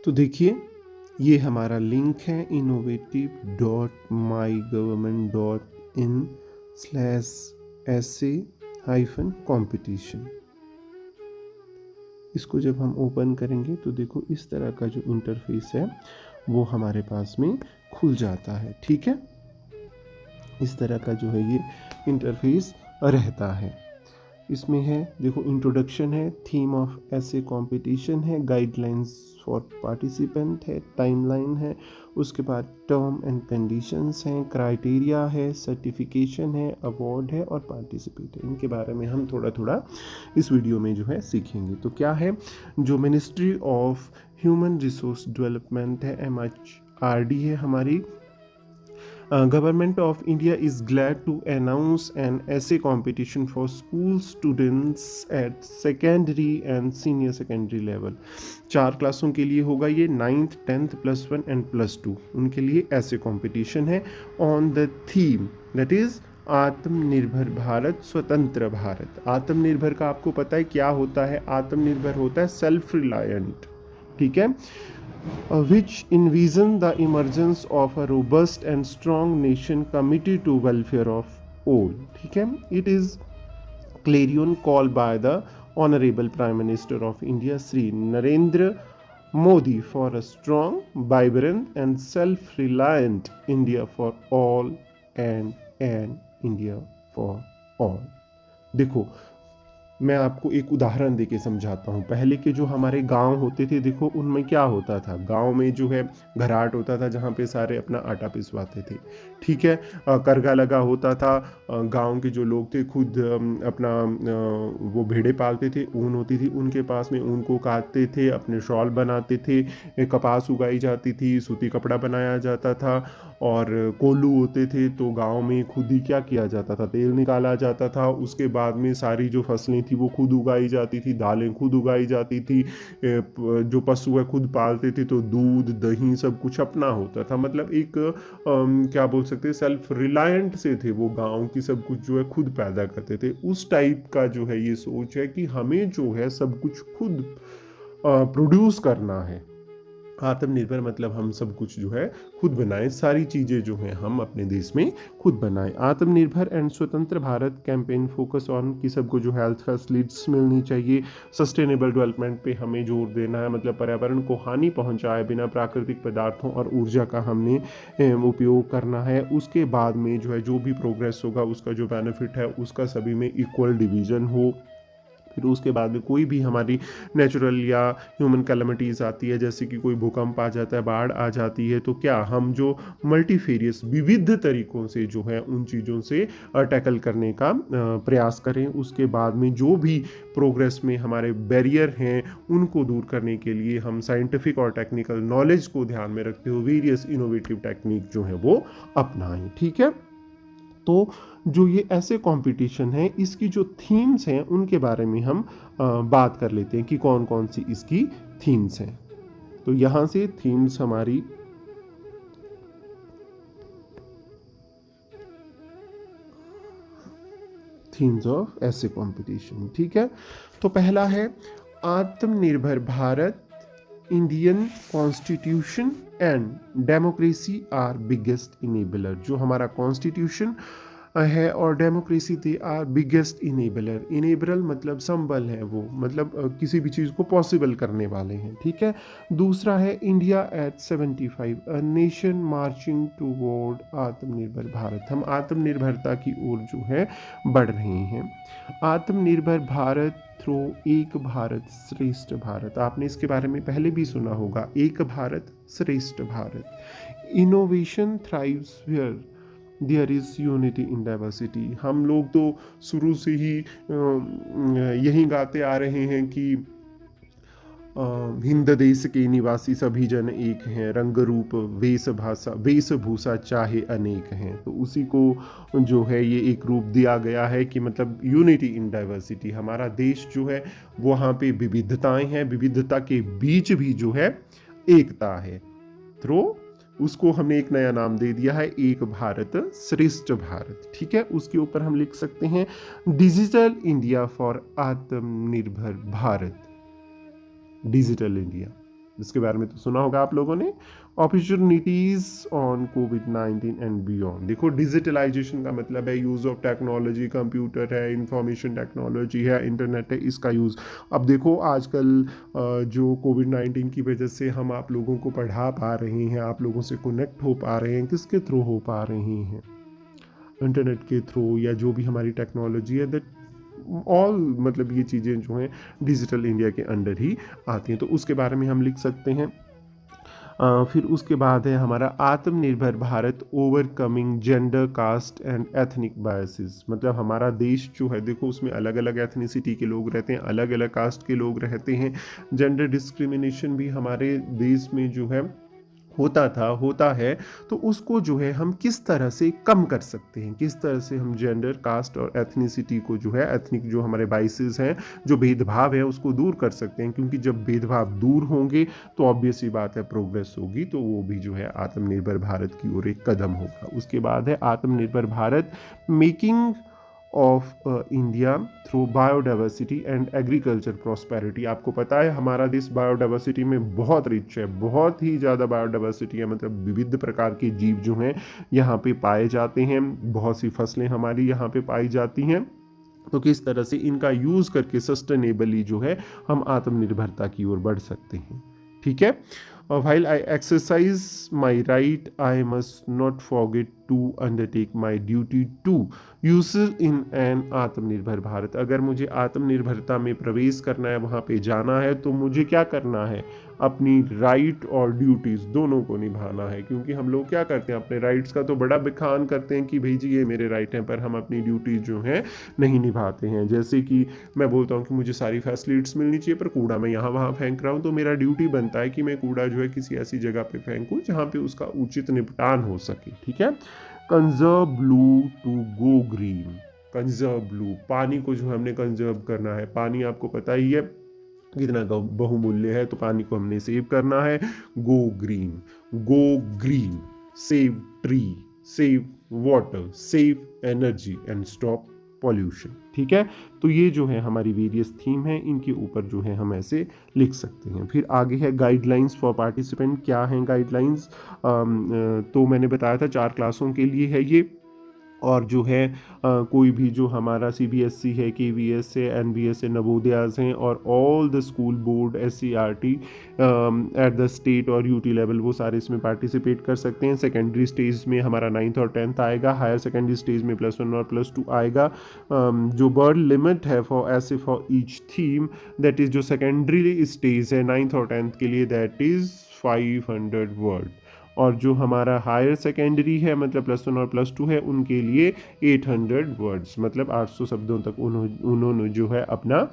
तो देखिए, ये हमारा लिंक है innovative.mygovernment.in/essay-competition। इसको जब हम ओपन करेंगे तो देखो इस तरह का जो इंटरफेस है वो हमारे पास में खुल जाता है। ठीक है, इस तरह का जो है ये इंटरफेस रहता है। इसमें है देखो इंट्रोडक्शन है, थीम ऑफ ऐसे कंपटीशन है, गाइडलाइंस फॉर पार्टिसिपेंट है, टाइमलाइन है, उसके बाद टर्म एंड कंडीशंस हैं, क्राइटेरिया है, सर्टिफिकेशन है, अवार्ड है और पार्टिसिपेट है। इनके बारे में हम थोड़ा थोड़ा इस वीडियो में जो है सीखेंगे। तो क्या है, जो ministry of human resource development है, MHRD है हमारी, Government of India is glad to announce an essay competition for school students at secondary and senior secondary level। 4 क्लासों के लिए होगा ये, 9th 10th +1 एंड +2 उनके लिए ऐसे कंपटीशन है on the theme that is आत्मनिर्भर भारत, स्वतंत्र भारत। आत्मनिर्भर का आपको पता है क्या होता है? आत्मनिर्भर होता है सेल्फ रिलायंट। ठीक है, which envision the emergence of a robust and strong nation committed to welfare of all। ठीक है, it is clarion call by the Honorable Prime Minister of India Sri Narendra Modi for a strong, vibrant and self-reliant India for all and an India for all। देखो, मैं आपको एक उदाहरण देके समझाता हूँ। पहले के जो हमारे गांव होते थे, देखो उनमें क्या होता था, गांव में जो है घराट होता था जहाँ पे सारे अपना आटा पिसवाते थे। ठीक है, करगा लगा होता था, गांव के जो लोग थे खुद अपना वो भेड़े पालते थे, ऊन होती थी उनके पास में, ऊन को काटते थे, अपने शॉल बनाते थे, कपास उगाई जाती थी, सूती कपड़ा बनाया जाता था, और कोल्लू होते थे तो गांव में खुद ही क्या किया जाता था, तेल निकाला जाता था। उसके बाद में सारी जो फसलें थी वो खुद उगाई जाती थी, दालें खुद उगाई जाती थी, जो पशु है खुद पालते थे तो दूध दही सब कुछ अपना होता था। मतलब एक क्या बोल सकते हैं, सेल्फ रिलायंट से थे वो, गांव की सब कुछ जो है खुद पैदा करते थे। उस टाइप का जो है ये सोच है कि हमें जो है सब कुछ खुद प्रोड्यूस करना है। आत्मनिर्भर मतलब हम सब कुछ जो है खुद बनाएं, सारी चीज़ें जो हैं हम अपने देश में खुद बनाएं। आत्मनिर्भर एंड स्वतंत्र भारत कैंपेन फोकस ऑन कि सबको जो हेल्थ फैसिलिटीज मिलनी चाहिए, सस्टेनेबल डेवलपमेंट पे हमें जोर देना है, मतलब पर्यावरण को हानि पहुंचाए बिना प्राकृतिक पदार्थों और ऊर्जा का हमने उपयोग करना है। उसके बाद में जो है जो भी प्रोग्रेस होगा उसका जो बेनिफिट है उसका सभी में इक्वल डिवीजन हो। फिर उसके बाद में कोई भी हमारी नेचुरल या ह्यूमन कैलमिटीज़ आती है, जैसे कि कोई भूकंप आ जाता है, बाढ़ आ जाती है, तो क्या हम जो मल्टीफेरियस विविध तरीकों से जो है उन चीज़ों से टैकल करने का प्रयास करें। उसके बाद में जो भी प्रोग्रेस में हमारे बैरियर हैं उनको दूर करने के लिए हम साइंटिफिक और टेक्निकल नॉलेज को ध्यान में रखते हुए वेरियस इनोवेटिव टेक्निक जो है वो अपनाएं। ठीक है, तो जो ये ऐसे कंपटीशन है इसकी जो थीम्स हैं उनके बारे में हम बात कर लेते हैं कि कौन कौन सी इसकी थीम्स हैं। तो यहाँ से थीम्स हमारी थीम्स ऑफ ऐसे कंपटीशन। ठीक है, तो पहला है Aatmanirbhar Bharat, Indian constitution and democracy are biggest enabler. जो हमारा कॉन्स्टिट्यूशन है और democracy they are biggest enabler. Enabler मतलब संबल है वो, मतलब किसी भी चीज़ को पॉसिबल करने वाले हैं। ठीक है, दूसरा है India at 75 a nation marching toward आत्मनिर्भर भारत। हम आत्मनिर्भरता की ओर जो है बढ़ रहे हैं। आत्मनिर्भर भारत थ्रू एक भारत श्रेष्ठ भारत, आपने इसके बारे में पहले भी सुना होगा, Ek Bharat Shreshtha Bharat. Innovation thrives where there is unity in diversity. हम लोग तो शुरू से ही यही गाते आ रहे हैं कि हिंद देश के निवासी सभी जन एक हैं, रंग रूप वेशभूषा चाहे अनेक हैं। तो उसी को जो है ये एक रूप दिया गया है कि मतलब यूनिटी इन डाइवर्सिटी। हमारा देश जो है वहाँ पे विविधताएं हैं, विविधता के बीच भी जो है एकता है। थ्रो उसको हमने एक नया नाम दे दिया है, एक भारत श्रेष्ठ भारत। ठीक है, उसके ऊपर हम लिख सकते हैं डिजिटल इंडिया फॉर आत्मनिर्भर भारत, डिजिटल इंडिया। जिसके बारे में तो सुना होगा आप लोगों ने। Opportunities on covid and beyond. देखो डिजिटलाइजेशन का मतलब है यूज़ ऑफ टेक्नोलॉजी, कंप्यूटर है, इंफॉर्मेशन टेक्नोलॉजी है, इंटरनेट है, इसका यूज़। अब देखो आजकल जो कोविड-19 की वजह से हम आप लोगों को पढ़ा पा रहे हैं, आप लोगों से कनेक्ट हो पा रहे हैं, किसके थ्रू हो पा रहे हैं? इंटरनेट के थ्रू, या जो भी हमारी टेक्नोलॉजी है, दैट ऑल मतलब ये चीज़ें जो हैं डिजिटल इंडिया के अंडर ही आती हैं, तो उसके बारे में हम लिख सकते हैं। फिर उसके बाद है हमारा Aatmanirbhar Bharat overcoming gender, caste and ethnic biases. मतलब हमारा देश जो है देखो उसमें अलग अलग एथनिसिटी के लोग रहते हैं, अलग अलग कास्ट के लोग रहते हैं। जेंडर डिस्क्रिमिनेशन भी हमारे देश में जो है होता है। तो उसको जो है हम किस तरह से कम कर सकते हैं, किस तरह से हम जेंडर, कास्ट और एथनिसिटी को जो है, एथनिक जो हमारे बाइसेस हैं, जो भेदभाव है उसको दूर कर सकते हैं। क्योंकि जब भेदभाव दूर होंगे तो ऑब्वियस सी बात है प्रोग्रेस होगी, तो वो भी जो है आत्मनिर्भर भारत की ओर एक कदम होगा। उसके बाद है Aatmanirbhar Bharat making of India through biodiversity and agriculture prosperity. आपको पता है हमारा देश बायोडाइवर्सिटी में बहुत रिच है, बहुत ही ज़्यादा बायोडाइवर्सिटी है, मतलब विविध प्रकार के जीव जो हैं यहाँ पे पाए जाते हैं, बहुत सी फसलें हमारी यहाँ पे पाई जाती हैं। तो किस तरह से इनका यूज़ करके सस्टेनेबली जो है हम आत्मनिर्भरता की ओर बढ़ सकते हैं। ठीक है। While I exercise my right, I must not forget to undertake my duty to use in an आत्मनिर्भर भारत। अगर मुझे आत्मनिर्भरता में प्रवेश करना है, वहाँ पे जाना है, तो मुझे क्या करना है? अपनी राइट और ड्यूटीज़ दोनों को निभाना है। क्योंकि हम लोग क्या करते हैं, अपने राइट्स का तो बड़ा बखान करते हैं कि भाई जी ये मेरे राइट हैं, पर हम अपनी ड्यूटीज़ जो हैं नहीं निभाते हैं। जैसे कि मैं बोलता हूँ कि मुझे सारी फैसिलिटीज़ मिलनी चाहिए, पर कूड़ा मैं यहाँ वहाँ फेंक रहा हूँ, तो मेरा ड्यूटी बनता है कि मैं कूड़ा जो है किसी ऐसी जगह पे फेंकूँ जहाँ पे उसका उचित निपटान हो सके। ठीक है। Conserve blue to go green. Conserve blue, पानी को जो हमने कंजर्व करना है। पानी आपको पता ही है कितना बहुमूल्य है, तो पानी को हमने सेव करना है। Go green, go green, save tree, save water, save energy and stop pollution. ठीक है। तो ये जो है हमारी वेरियस थीम है, इनके ऊपर जो है हम ऐसे लिख सकते हैं। फिर आगे है गाइडलाइंस फॉर पार्टिसिपेंट। क्या हैं गाइडलाइंस? तो मैंने बताया था 4 क्लासों के लिए है ये। और जो है कोई भी जो हमारा सीबीएसई है, केवीएस है, एनबीएस है, नवोदयास हैं, और all the school board, SCERT at the state और यूटी लेवल, वो सारे इसमें पार्टिसिपेट कर सकते हैं। सेकेंडरी स्टेज में हमारा 9th और 10th आएगा। हायर सेकेंडरी स्टेज में +1 और +2 आएगा। जो वर्ड लिमिट है फॉर ऐसे for each theme, that is जो सेकेंडरी स्टेज है 9th और 10th के लिए, दैट इज़ 500 वर्ड। और जो हमारा हायर सेकेंडरी है, मतलब +1 और +2 है, उनके लिए 800 वर्ड्स, मतलब 800 शब्दों तक उन्होंने जो है अपना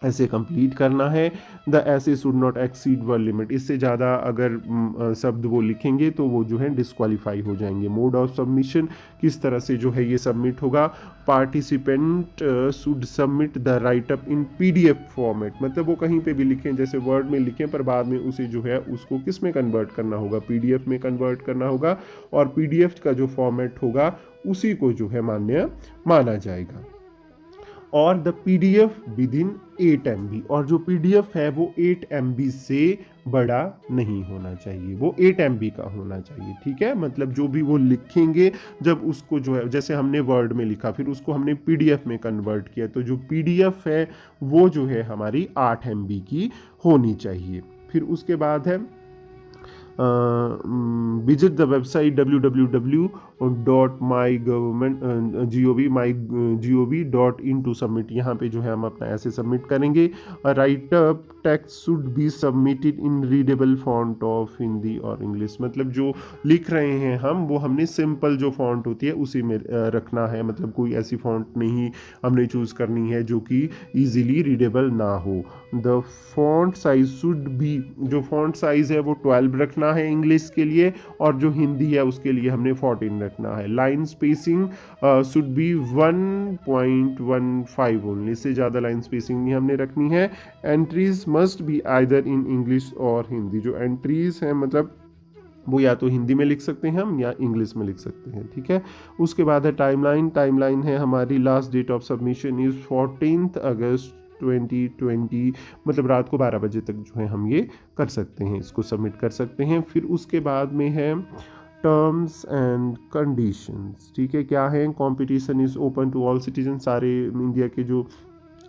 ऐसे कंप्लीट करना है। द ऐसे should not exceed word limit. इससे ज़्यादा अगर शब्द वो लिखेंगे तो वो जो है डिस्क्वालीफाई हो जाएंगे। मोड ऑफ सबमिशन, किस तरह से जो है ये सबमिट होगा? Participant should submit the right up in PDF format. मतलब वो कहीं पे भी लिखें, जैसे वर्ड में लिखें, पर बाद में उसे जो है उसको किस में कन्वर्ट करना होगा? पीडीएफ में कन्वर्ट करना होगा। और पीडीएफ का जो फॉर्मेट होगा उसी को जो है मान्य माना जाएगा। और the PDF with in 8 MB। और जो पीडीएफ है वो 8 MB से बड़ा नहीं होना चाहिए, वो 8 MB का होना चाहिए। ठीक है। मतलब जो भी वो लिखेंगे, जब उसको जो है, जैसे हमने वर्ड में लिखा, फिर उसको हमने पीडीएफ में कन्वर्ट किया, तो जो पीडीएफ है वो जो है हमारी 8 MB की होनी चाहिए। फिर उसके बाद है visit the website www.mygov.in to submit. यहाँ पे जो है हम अपना ऐसे सबमिट करेंगे। Write up text should be submitted in readable font of Hindi और इंग्लिश। मतलब जो लिख रहे हैं हम, वो हमने सिंपल जो फॉन्ट होती है उसी में रखना है। मतलब कोई ऐसी फॉन्ट नहीं हमने चूज़ करनी है जो कि ईजिली रीडेबल ना हो। The font size should be, जो फॉन्ट साइज है वो 12 रखना है इंग्लिश के लिए, और जो हिंदी है उसके लिए हमने 14 रखना है। Line spacing should be 1.15 only, इससे ज़्यादा लाइन स्पेसिंग नहीं हमने रखनी है। Entries must be either in English और हिंदी। जो एंट्रीज हैं मतलब वो या तो हिंदी में लिख सकते हैं हम, या इंग्लिश में लिख सकते हैं। ठीक है। उसके बाद है टाइमलाइन। टाइमलाइन है हमारी, last date of submission is 14th August 2020, मतलब रात को 12 बजे तक जो है हम ये कर सकते हैं, इसको सबमिट कर सकते हैं। फिर उसके बाद में है टर्म्स एंड कंडीशंस। ठीक है, क्या है? Competition is open to all citizen, सारे इंडिया के जो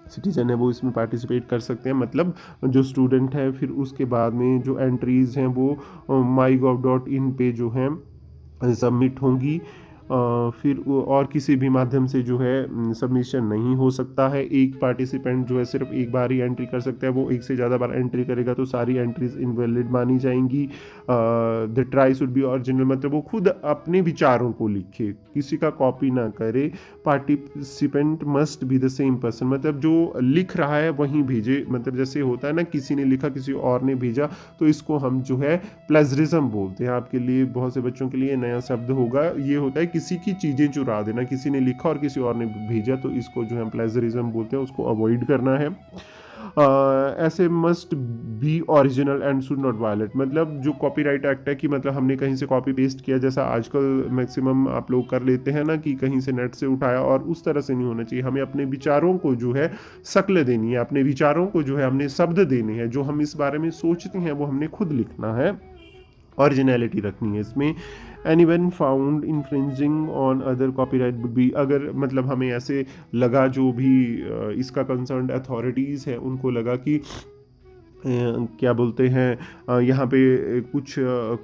सिटीजन है वो इसमें पार्टिसिपेट कर सकते हैं, मतलब जो स्टूडेंट है। फिर उसके बाद में जो एंट्रीज़ हैं वो mygov.in पे जो है सबमिट होंगी। फिर और किसी भी माध्यम से जो है सबमिशन नहीं हो सकता है। एक पार्टिसिपेंट जो है सिर्फ एक बार ही एंट्री कर सकता है, वो एक से ज़्यादा बार एंट्री करेगा तो सारी एंट्रीज इनवैलिड मानी जाएंगी। The try should be original, मतलब वो खुद अपने विचारों को लिखे, किसी का कॉपी ना करे। Participant must be the same person, मतलब जो लिख रहा है वहीं भेजे, मतलब जैसे होता है ना किसी ने लिखा किसी और ने भेजा, तो इसको हम जो है प्लेजरिज्म बोलते हैं। आपके लिए, बहुत से बच्चों के लिए नया शब्द होगा, ये होता है किसी की चीज़ें चुरा देना, किसी ने लिखा और किसी और ने भेजा, तो इसको जो है प्लेजरिज्म बोलते हैं, उसको अवॉइड करना है। Essay must be original and should not violate, मतलब जो कॉपीराइट एक्ट है कि मतलब हमने कहीं से कॉपी पेस्ट किया, जैसा आजकल मैक्सिमम आप लोग कर लेते हैं ना कि कहीं से नेट से उठाया, और उस तरह से नहीं होना चाहिए। हमें अपने विचारों को जो है शक्ल देनी है, अपने विचारों को जो है हमने शब्द देने हैं, जो हम इस बारे में सोचते हैं वो हमने खुद लिखना है, ओरिजिनलिटी रखनी है इसमें। Anyone found infringing on other copyright would be, अगर मतलब हमें ऐसे लगा, जो भी इसका कंसर्न अथॉरिटीज़ है उनको लगा कि क्या बोलते हैं यहाँ पे कुछ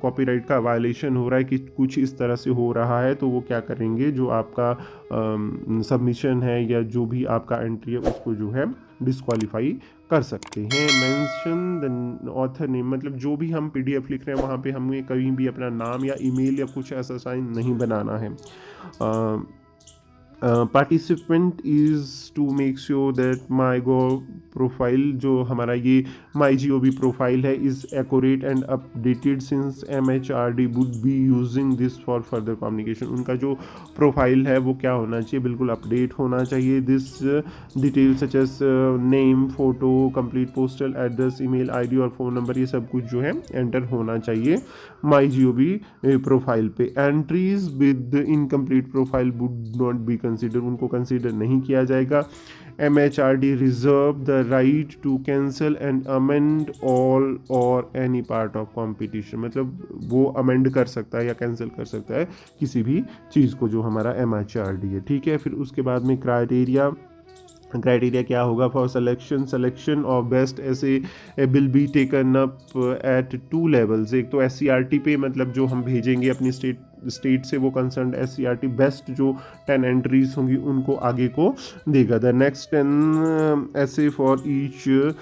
कॉपीराइट का वायलेशन हो रहा है, कि कुछ इस तरह से हो रहा है, तो वो क्या करेंगे, जो आपका सबमिशन है या जो भी आपका एंट्री है उसको जो है डिस्क्वालीफाई कर सकते हैं। मेंशन द ऑथर नेम, मतलब जो भी हम पीडीएफ लिख रहे हैं वहाँ पे हमें कहीं भी अपना नाम या ईमेल या कुछ ऐसा साइन नहीं बनाना है। Participant is to make sure that my gov profile, जो हमारा ये my G O V profile है, is accurate and updated since MHRD would be using this for further communication. उनका जो प्रोफाइल है वो क्या होना चाहिए, बिल्कुल अपडेट होना चाहिए। This detail such as name, photo, complete postal address, email ID और फ़ोन नंबर, ये सब कुछ जो है एंटर होना चाहिए माई जी ओ वी प्रोफाइल पे। Entries with incomplete profile would not be consider, उनको कंसीडर नहीं किया जाएगा। MHRD reserve the right to cancel and amend all और एनी पार्ट ऑफ कॉम्पिटिशन, मतलब वो अमेंड कर सकता है या कैंसिल कर सकता है किसी भी चीज़ को, जो हमारा MHRD है। ठीक है, फिर उसके बाद में क्राइटेरिया क्या होगा फॉर सिलेक्शन ऑफ बेस्ट ऐसे will be taken up at 2 levels. एक तो SCRT पे, मतलब जो हम भेजेंगे अपनी स्टेट से, वो कंसर्न SCRT बेस्ट जो 10 एंट्रीज होंगी उनको आगे को देगा। द नेक्स्ट 10 ऐसे for each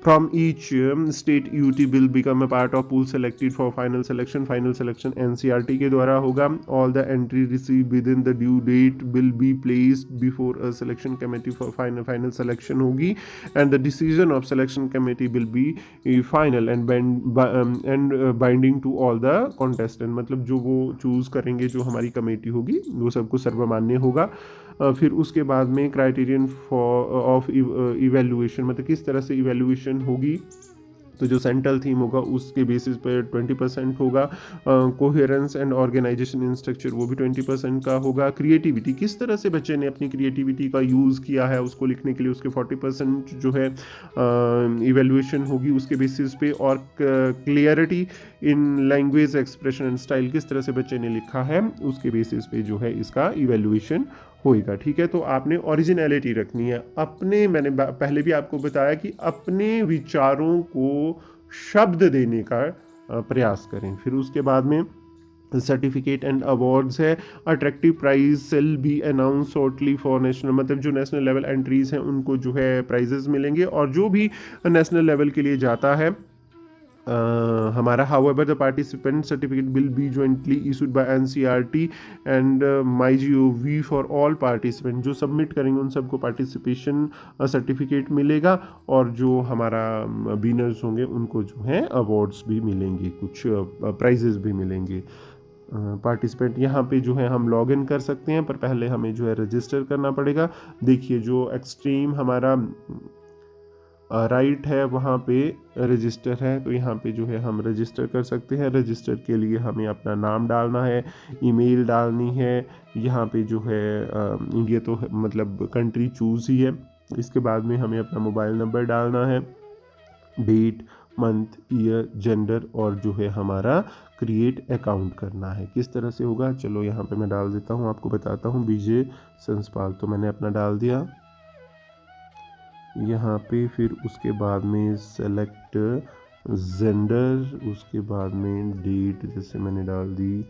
from each state UT will become a part of pool selected for final selection NCRT के द्वारा होगा। all the entry received within the due date will be placed before a selection committee for final selection होगी, and the decision of selection committee will be final and binding to all the contestant, मतलब जो वो choose करेंगे, जो हमारी committee होगी, वो सबको सर्वमान्य होगा। फिर उसके बाद में क्राइटेरियन ऑफ इवेल्युएशन, मतलब किस तरह से इवेल्युएशन होगी, तो जो सेंट्रल थीम होगा उसके बेसिस पर 20% होगा। Coherence and organisation in structure, वो भी 20% का होगा। क्रिएटिविटी, किस तरह से बच्चे ने अपनी क्रिएटिविटी का यूज़ किया है उसको लिखने के लिए, उसके 40% जो है इवेल्युएशन होगी उसके बेसिस पे। और clarity in language expression and style, किस तरह से बच्चे ने लिखा है उसके बेसिस पे जो है इसका इवेल्युएशन होएगा। ठीक है, तो आपने ओरिजिनलिटी रखनी है अपने, मैंने पहले भी आपको बताया कि अपने विचारों को शब्द देने का प्रयास करें। फिर उसके बाद में सर्टिफिकेट एंड अवार्ड्स है। Attractive prize shall be announce shortly for national, मतलब जो नेशनल लेवल एंट्रीज हैं उनको जो है प्राइजेस मिलेंगे, और जो भी नेशनल लेवल के लिए जाता है हमारा, however the participant certificate will be jointly issued by NCRT and MyGov for all participants, जो सबमिट करेंगे उन सबको पार्टिसिपेशन सर्टिफिकेट मिलेगा, और जो हमारा विनर्स होंगे उनको जो है अवार्ड्स भी मिलेंगे, कुछ प्राइजेस भी मिलेंगे। पार्टिसिपेंट यहाँ पे जो है हम लॉग इन कर सकते हैं, पर पहले हमें जो है रजिस्टर करना पड़ेगा। देखिए जो एक्सट्रीम हमारा राइट है वहाँ पे रजिस्टर है, तो यहाँ पे जो है हम रजिस्टर कर सकते हैं। रजिस्टर के लिए हमें अपना नाम डालना है, ईमेल डालनी है। यहाँ पे जो है इंडिया तो मतलब कंट्री चूज़ ही है, इसके बाद में हमें अपना मोबाइल नंबर डालना है, डेट, मंथ, ईयर, जेंडर और जो है हमारा क्रिएट अकाउंट करना है। किस तरह से होगा, चलो यहाँ पे मैं डाल देता हूँ, आपको बताता हूँ। विजय संसपाल, तो मैंने अपना डाल दिया यहाँ पे। फिर उसके बाद में सेलेक्ट जेंडर, उसके बाद में डेट जैसे मैंने डाल दी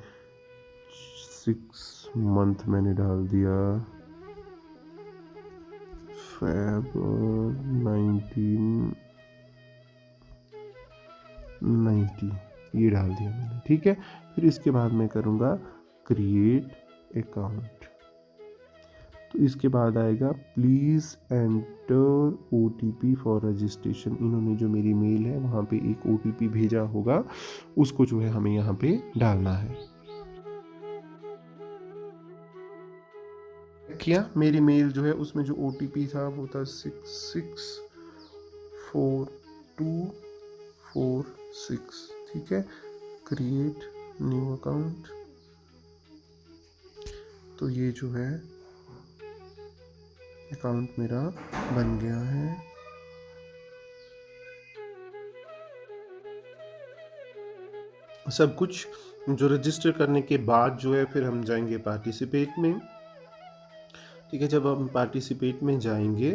6 मंथ, मैंने डाल दिया Feb 1990, ये डाल दिया मैंने, ठीक है। फिर इसके बाद मैं करूँगा क्रिएट अकाउंट। तो इसके बाद आएगा please enter OTP for registration. इन्होंने जो मेरी मेल है वहाँ पे एक OTP भेजा होगा, उसको जो है हमें यहाँ पे डालना है। किया, मेरी मेल जो है उसमें जो OTP था वो था 664246, ठीक है। क्रिएट न्यू अकाउंट, तो ये जो है अकाउंट मेरा बन गया है। सब कुछ जो रजिस्टर करने के बाद जो है फिर हम जाएंगे पार्टिसिपेट में, ठीक है। जब हम पार्टिसिपेट में जाएंगे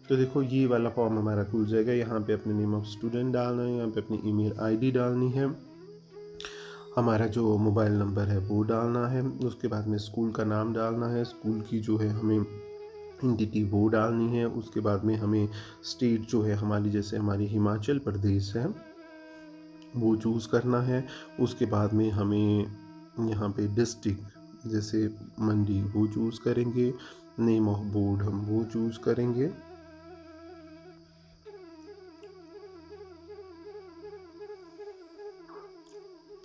तो देखो ये वाला फॉर्म हमारा खुल जाएगा। यहाँ पे अपने नेम ऑफ स्टूडेंट डालना है, यहाँ पे अपनी ईमेल आईडी डालनी है, हमारा जो मोबाइल नंबर है वो डालना है, उसके बाद में स्कूल का नाम डालना है, स्कूल की जो है हमें एंटिटी वो डालनी है, उसके बाद में हमें स्टेट जो है हमारी, जैसे हमारी हिमाचल प्रदेश है वो चूज़ करना है। उसके बाद में हमें यहाँ पे डिस्ट्रिक्ट जैसे मंडी वो चूज़ करेंगे, नेम ऑफ बोर्ड हम वो चूज़ करेंगे,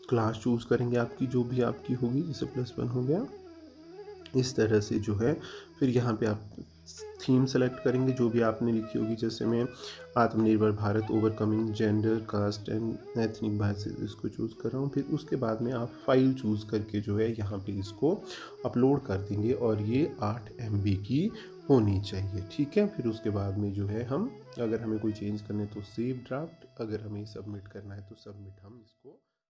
क्लास चूज़ करेंगे आपकी जो भी आपकी होगी, जैसे +1 हो गया, इस तरह से जो है। फिर यहाँ पे आप थीम सेलेक्ट करेंगे जो भी आपने लिखी होगी, जैसे मैं आत्मनिर्भर Bharat overcoming gender caste and ethnic biases इसको चूज़ कर रहा हूँ। फिर उसके बाद में आप फाइल चूज़ करके जो है यहाँ पे इसको अपलोड कर देंगे और ये 8 MB की होनी चाहिए, ठीक है। फिर उसके बाद में जो है हम, अगर हमें कोई चेंज करना है तो सेव ड्राफ्ट, अगर हमें सबमिट करना है तो सबमिट हम इसको